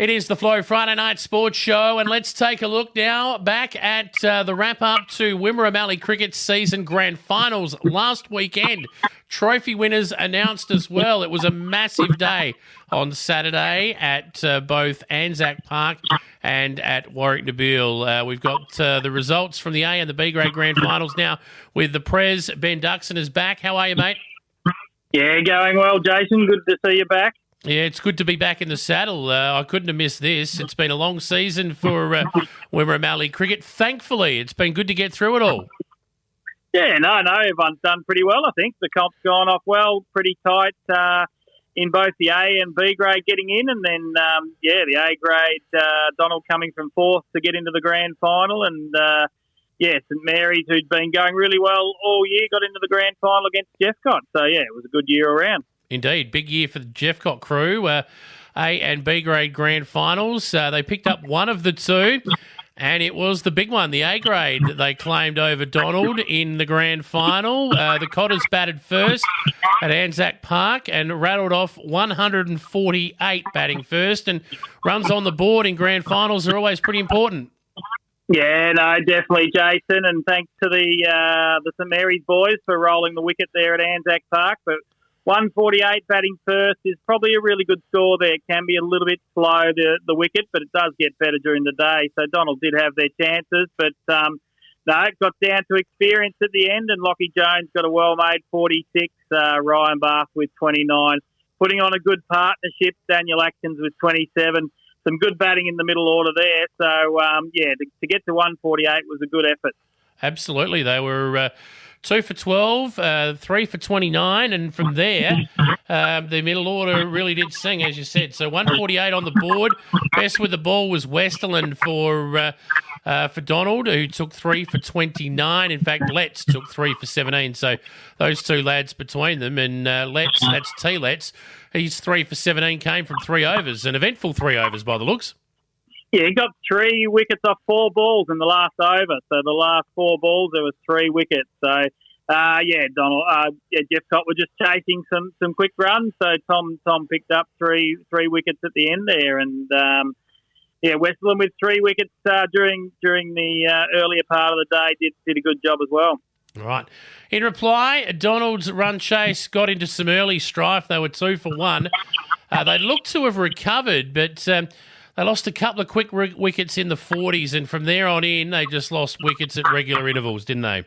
It is the Flow Friday Night Sports Show, and let's take a look now back at the wrap-up to Wimmera Mallee Cricket Season Grand Finals last weekend. Trophy winners announced as well. It was a massive day on Saturday at both Anzac Park and at Warwick Nabil. We've got the results from the A and the B grade Grand Finals now with the Prez. Ben Duxson is back. How are you, mate? Yeah, going well, Jason. Good to see you back. Yeah, it's good to be back in the saddle. I couldn't have missed this. It's been a long season for Wimmera Mallee cricket. Thankfully, it's been good to get through it all. Yeah, no, everyone's done pretty well, I think. The comp's gone off well, pretty tight in both the A and B grade getting in, and then, the A grade, Donald coming from fourth to get into the grand final, and, St Mary's, who'd been going really well all year, got into the grand final against Jeffcott. So, yeah, it was a good year around. Indeed. Big year for the Jeffcott crew. A and B grade grand finals. They picked up one of the two, and it was the big one, the A grade, that they claimed over Donald in the grand final. The Cotters batted first at Anzac Park and rattled off 148 batting first, and runs on the board in grand finals are always pretty important. Yeah, no, definitely, Jason, and thanks to the St Mary's boys for rolling the wicket there at Anzac Park. But 148 batting first is probably a really good score there. It can be a little bit slow, the wicket, but it does get better during the day. So Donald did have their chances, but it got down to experience at the end, and Lockie Jones got a well-made 46, Ryan Bath with 29. Putting on a good partnership, Daniel Atkins with 27. Some good batting in the middle order there. So, to get to 148 was a good effort. Absolutely. They were 2 for 12, 3 for 29, and from there, the middle order really did sing, as you said. So 148 on the board. Best with the ball was Westerland for Donald, who took 3 for 29. In fact, Letts took 3 for 17. So those two lads between them, and Letts, that's T. Letts, he's 3 for 17, came from 3 overs, an eventful 3 overs by the looks. Yeah, he got 3 wickets off 4 balls in the last over. So the last 4 balls, there was 3 wickets. So, Donald, Jeffcott were just chasing some quick runs. So Tom picked up 3 wickets at the end there, and Westland with 3 wickets during the earlier part of the day did a good job as well. Right. In reply, Donald's run chase got into some early strife. They were 2 for 1. They looked to have recovered, but they lost a couple of quick wickets in the 40s, and from there on in, they just lost wickets at regular intervals, didn't they?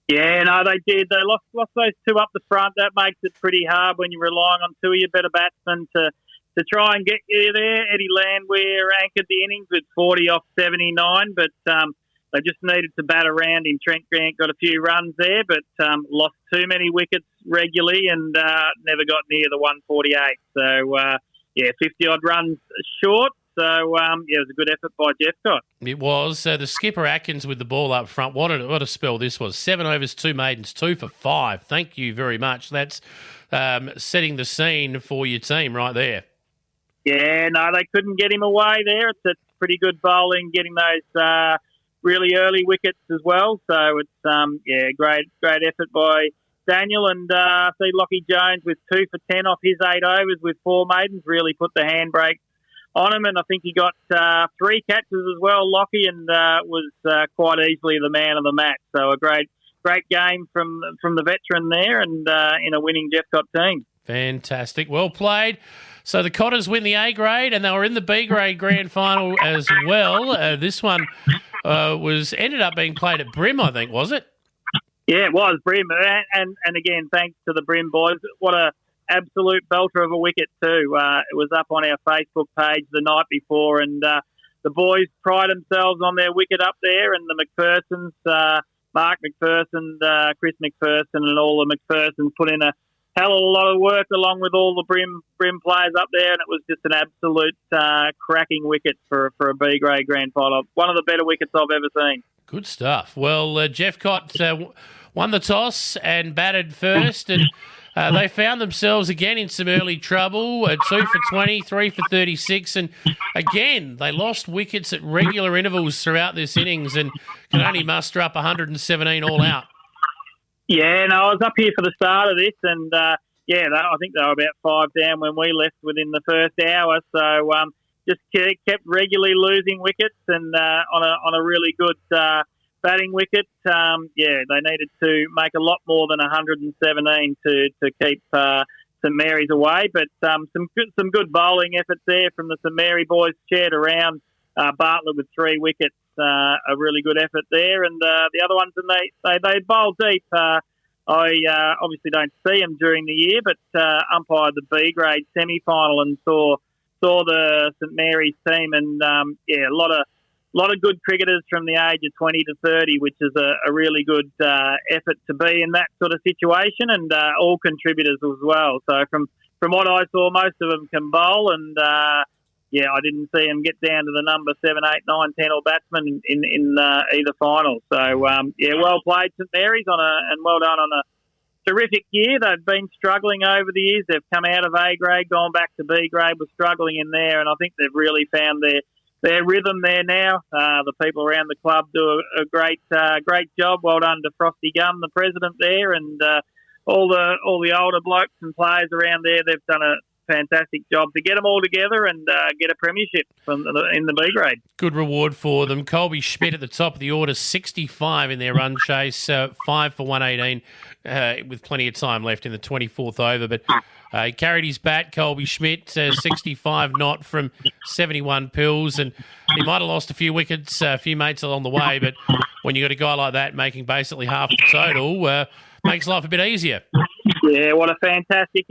Yeah, no, they did. They lost those 2 up the front. That makes it pretty hard when you're relying on 2 of your better batsmen to try and get you there. Eddie Landwehr anchored the innings with 40 off 79, but they just needed to bat around him. Trent Grant got a few runs there, but lost too many wickets regularly and never got near the 148. So, 50-odd runs short. So, it was a good effort by Jeffcott. It was. The skipper Atkins with the ball up front. What a spell this was. 7 overs, 2 maidens, 2 for 5. Thank you very much. That's setting the scene for your team right there. Yeah, no, they couldn't get him away there. It's pretty good bowling, getting those really early wickets as well. So it's great effort by Daniel, and see Lockie Jones with 2 for 10 off his 8 overs with 4 maidens really put the handbrake on him, and I think he got 3 catches as well, Lockie, and was quite easily the man of the match. So a great game from the veteran there, and in a winning Jeffcott team. Fantastic, well played. So the Cotters win the A grade, and they were in the B grade grand final as well. This one ended up being played at Brim, I think, was it? Yeah, it was Brim, and again, thanks to the Brim boys. What a absolute belter of a wicket too. It was up on our Facebook page the night before, and the boys pride themselves on their wicket up there, and the McPhersons, Mark McPherson, Chris McPherson, and all the McPhersons put in a hell of a lot of work along with all the Brim players up there, and it was just an absolute cracking wicket for a B grade grand final. One of the better wickets I've ever seen. Good stuff. Well, Jeffcott won the toss and batted first, and they found themselves again in some early trouble. 2 for 20, 3 for 36, and again they lost wickets at regular intervals throughout this innings and could only muster up 117 all out. Yeah, no, I was up here for the start of this, and I think they were about 5 down when we left within the first hour. So just kept regularly losing wickets and on a really good batting wicket. They needed to make a lot more than 117 to keep St Mary's away. But some good bowling efforts there from the St Mary boys, shared around Bartlett with 3 wickets. A really good effort there. And the other ones, and they bowl deep. I obviously don't see them during the year, but umpired the B grade semi-final and saw the St Mary's team, and a lot of good cricketers from the age of 20 to 30, which is a really good effort to be in that sort of situation, and all contributors as well. So from what I saw, most of them can bowl, and I didn't see them get down to the number 7, 8, 9, 10 or batsman in either final. So, well played St Mary's and well done on a terrific year. They've been struggling over the years. They've come out of A grade, gone back to B grade, were struggling in there, and I think they've really found their rhythm there now. The people around the club do a great job. Well done to Frosty Gum, the president there, and all the older blokes and players around there. They've done a fantastic job to get them all together and get a premiership in the B grade. Good reward for them. Colby Schmidt at the top of the order, 65 in their run chase, 5 for 118 with plenty of time left in the 24th over. But he carried his bat, Colby Schmidt, 65 not from 71 pills, and he might have lost a few wickets, a few mates along the way, but when you got a guy like that making basically half the total, makes life a bit easier. Yeah, what a fantastic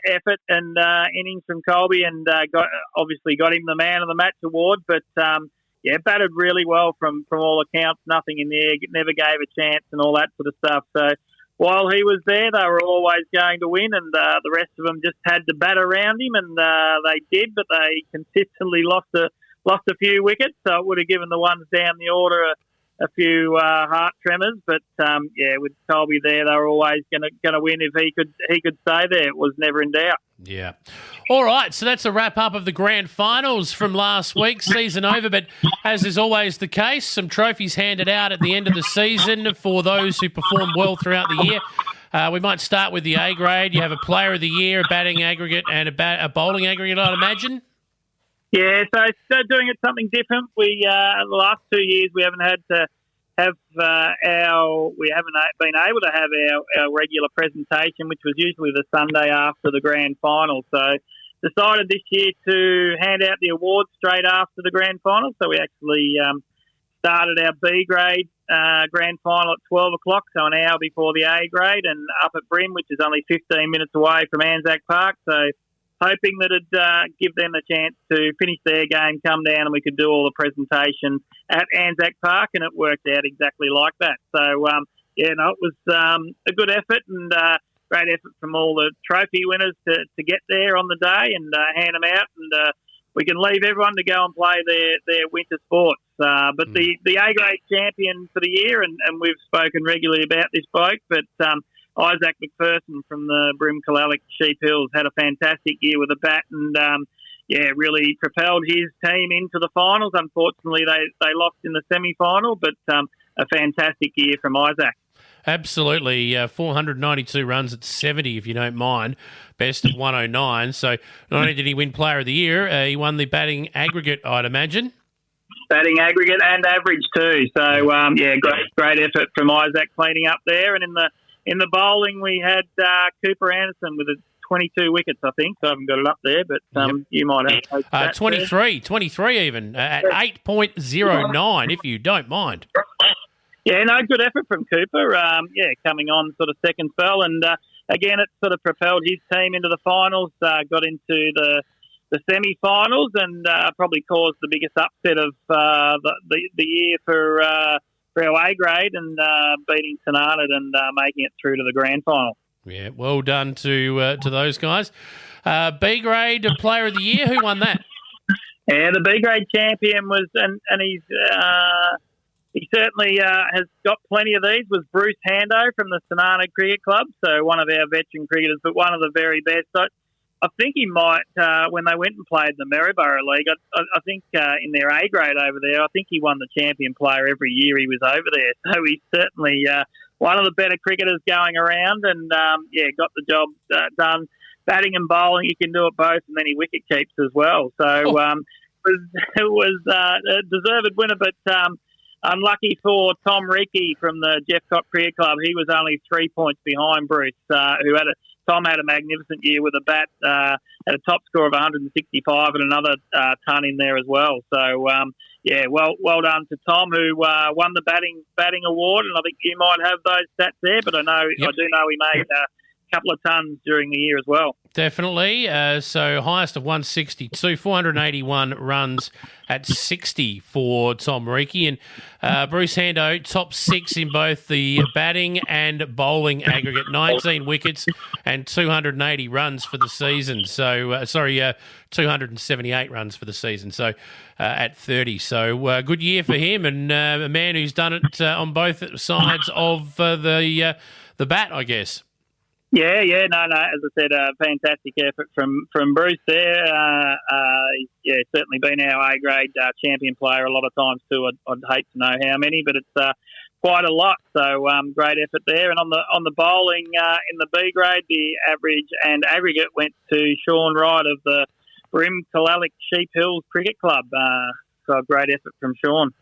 effort and innings from Colby, and got him the man of the match award. But batted really well from all accounts. Nothing in the air, never gave a chance, and all that sort of stuff. So while he was there, they were always going to win, and the rest of them just had to bat around him, and they did. But they consistently lost a few wickets, so it would have given the ones down the order a few heart tremors, but with Colby there, they were always going to win if he could stay there. It was never in doubt. Yeah. All right, so that's a wrap-up of the grand finals from last week, season over, but as is always the case, some trophies handed out at the end of the season for those who performed well throughout the year. We might start with the A grade. You have a player of the year, a batting aggregate, and a bowling aggregate, I'd imagine. Yeah, so doing it something different. We the last 2 years we haven't had to have we haven't been able to have our regular presentation, which was usually the Sunday after the grand final. So decided this year to hand out the awards straight after the grand final. So we actually started our B grade grand final at 12 o'clock, so an hour before the A grade, and up at Brim, which is only 15 minutes away from Anzac Park. So hoping that it'd give them a chance to finish their game, come down, and we could do all the presentation at Anzac Park, and it worked out exactly like that. So, it was a good effort and great effort from all the trophy winners to get there on the day and hand them out, and we can leave everyone to go and play their winter sports. But the A-grade champion for the year, and we've spoken regularly about this bloke, but Isaac McPherson from the Brim-Kalalik Sheep Hills had a fantastic year with a bat and, really propelled his team into the finals. Unfortunately, they lost in the semi-final, but a fantastic year from Isaac. Absolutely. 492 runs at 70, if you don't mind. Best of 109. So not only did he win Player of the Year, he won the batting aggregate, I'd imagine. Batting aggregate and average too. So, great effort from Isaac cleaning up there. And in the bowling, we had Cooper Anderson with 22 wickets, I think. So I haven't got it up there, but you might have. 23 even, at 8.09, if you don't mind. Yeah, no, good effort from Cooper. Coming on sort of second spell. And, again, it sort of propelled his team into the finals, got into the semi-finals and probably caused the biggest upset of the year for our A grade and beating Tanana and making it through to the grand final. Yeah, well done to those guys. B grade Player of the Year, who won that? Yeah, the B grade champion was, and he's he certainly has got plenty of these, was Bruce Hando from the Tanana Cricket Club, so one of our veteran cricketers, but one of the very best. I think he might, when they went and played the Maryborough League, I think in their A grade over there, I think he won the champion player every year he was over there. So he's certainly one of the better cricketers going around and, got the job done. Batting and bowling, he can do it both, and then he wicket keeps as well. So, was a deserved winner, but unlucky for Tom Reekie from the Jeffcott Cricket Club. He was only 3 points behind Bruce, Tom had a magnificent year with a bat, had a top score of 165 and another ton in there as well. So, well done to Tom, who won the batting award, and I think you might have those stats there, but I do know he made a couple of tons during the year as well. Definitely. So highest of 162, 481 runs at 60 for Tom Reekie. And Bruce Hando, top 6 in both the batting and bowling aggregate, 19 wickets and 280 runs for the season. So, 278 runs for the season. So at 30. So good year for him, and a man who's done it on both sides of the bat, I guess. Yeah, no. As I said, fantastic effort from Bruce there. He's certainly been our A-grade champion player a lot of times too. I'd hate to know how many, but it's quite a lot. So great effort there. And on the bowling in the B grade, the average and aggregate went to Sean Wright of the Brim Kalalik Sheep Hills Cricket Club. So a great effort from Sean.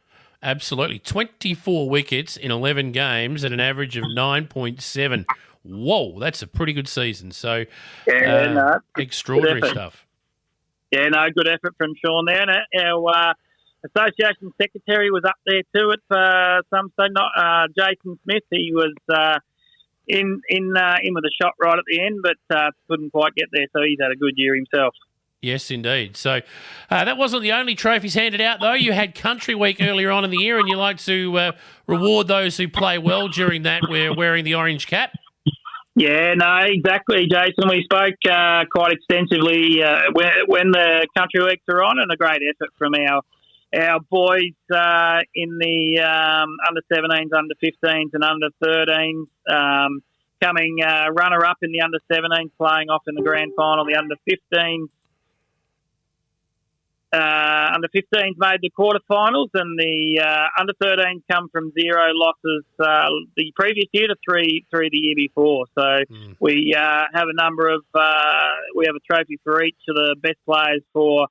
Absolutely. 24 wickets in 11 games at an average of 9.7. Whoa, that's a pretty good season. So, extraordinary stuff. Yeah, good effort from Sean there. And our association secretary was up there too at some stage. Not Jason Smith. He was in with a shot right at the end, but couldn't quite get there. So he's had a good year himself. Yes, indeed. So that wasn't the only trophies handed out, though. You had Country Week earlier on in the year, and you like to reward those who play well during that. We're wearing the orange cap. Yeah, no, exactly, Jason. We spoke quite extensively when the Country Weeks are on, and a great effort from our boys in the under-17s, under-15s and under-13s, coming runner-up in the under-17s, playing off in the grand final, the under-15s. Under-15s made the quarterfinals, and the under-13s come from 0 losses the previous year to three the year before. So we have a number of we have a trophy for each of the best players for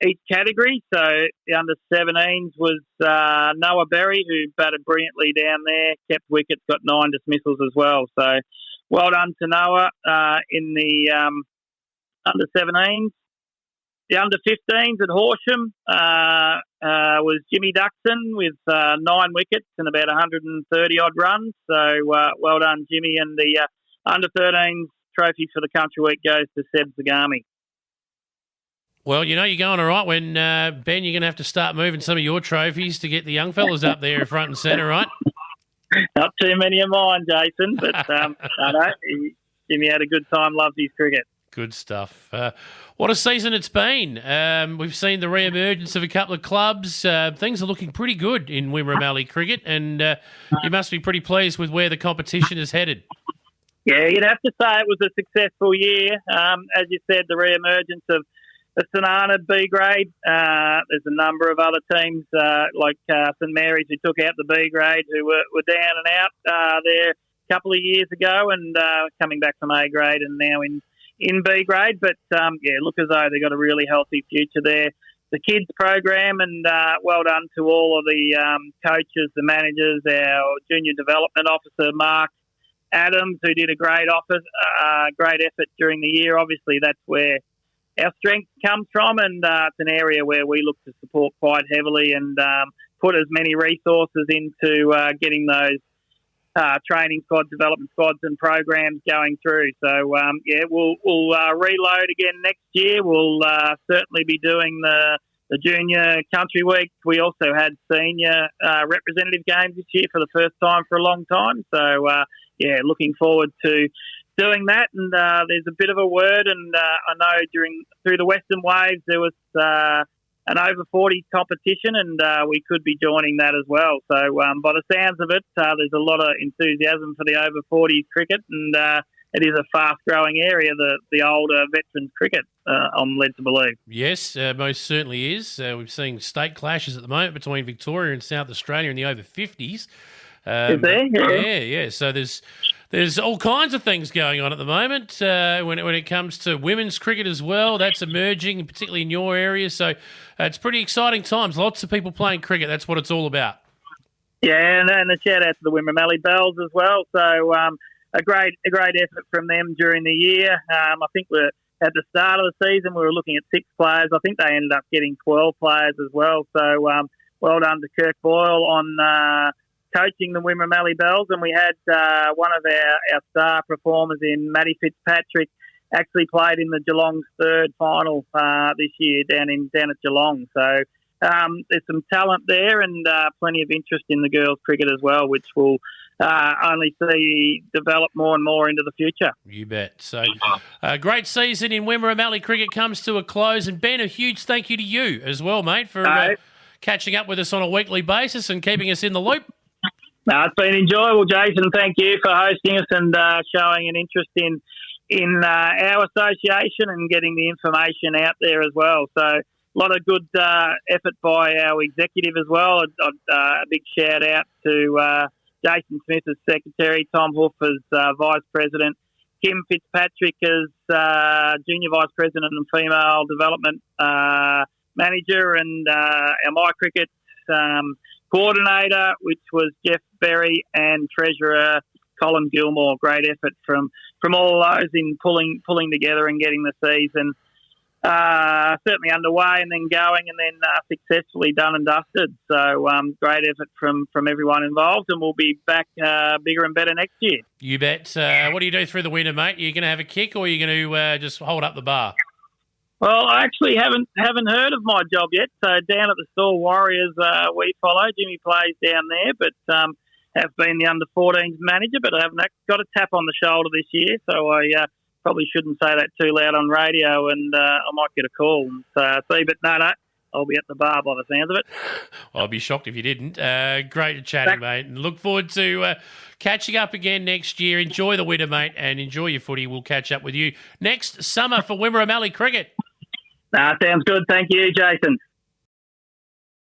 each category. So the under-17s was Noah Berry, who batted brilliantly down there, kept wickets, got 9 dismissals as well. So well done to Noah in the under-17s. The under-15s at Horsham was Jimmy Duxson with 9 wickets and about 130-odd runs. So well done, Jimmy. And the under-13s trophy for the Country Week goes to Seb Zagami. Well, you're going all right when, Ben, you're going to have to start moving some of your trophies to get the young fellas up there front and centre, right? Not too many of mine, Jason, but Jimmy had a good time, loved his cricket. Good stuff. What a season it's been. We've seen the re-emergence of a couple of clubs. Things are looking pretty good in Wimmera Mallee cricket, and you must be pretty pleased with where the competition is headed. Yeah, you'd have to say it was a successful year. As you said, the re-emergence of the Sanana B grade. There's a number of other teams like St Mary's who took out the B grade, who were down and out there a couple of years ago, and coming back from A grade and now in B grade. But look as though they've got a really healthy future there. The kids program, and well done to all of the coaches, the managers, our junior development officer Mark Adams, who did a great effort during the year. Obviously, that's where our strength comes from, and it's an area where we look to support quite heavily and put as many resources into getting those training squads, development squads and programs going through. So, we'll reload again next year. We'll certainly be doing the Junior Country Week. We also had senior representative games this year for the first time for a long time. So, looking forward to doing that. And there's a bit of a word, and I know through the Western Waves there was an over 40 competition, and we could be joining that as well. So by the sounds of it, there's a lot of enthusiasm for the over 40s cricket, and it is a fast-growing area, the older veterans cricket, I'm led to believe. Yes, most certainly is. We're seeing state clashes at the moment between Victoria and South Australia in the over 50s. Is there? Yeah. So there's all kinds of things going on at the moment when it comes to women's cricket as well. That's emerging, particularly in your area. So it's pretty exciting times. Lots of people playing cricket. That's what it's all about. Yeah, and a shout out to the Wimmera Mallee Bells as well. So a great effort from them during the year. I think we're at the start of the season we were looking at 6 players. I think they ended up getting 12 players as well. So well done to Kirk Boyle on coaching the Wimmera Mallee Bells, and we had one of our star performers in Matty Fitzpatrick actually played in the Geelong's third final this year down at Geelong. So there's some talent there and plenty of interest in the girls' cricket as well, which will only see develop more and more into the future. You bet. So great season in Wimmera Mallee cricket comes to a close. And Ben, a huge thank you to you as well, mate, for catching up with us on a weekly basis and keeping us in the loop. No, it's been enjoyable, Jason. Thank you for hosting us and showing an interest in our association and getting the information out there as well. So a lot of good effort by our executive as well. A big shout out to Jason Smith as secretary, Tom Hoof as vice president, Kim Fitzpatrick as junior vice president and female development manager, and our My Cricket coordinator, which was Jeff Berry, and treasurer Colin Gilmore. Great effort from all those in pulling together and getting the season certainly underway and then going and then successfully done and dusted. So great effort from everyone involved, and we'll be back bigger and better next year. You bet. What do you do through the winter, mate? Are you going to have a kick, or are you going to just hold up the bar? Well, I actually haven't heard of my job yet. So down at the Store Warriors, we follow. Jimmy plays down there, but have been the under-14s manager, but I haven't got a tap on the shoulder this year. So I probably shouldn't say that too loud on radio, and I might get a call and see. But no, I'll be at the bar by the sounds of it. Well, I'd be shocked if you didn't. Great chatting, mate. And look forward to catching up again next year. Enjoy the winter, mate, and enjoy your footy. We'll catch up with you next summer for Wimmera Mallee Cricket. Sounds good. Thank you, Jason.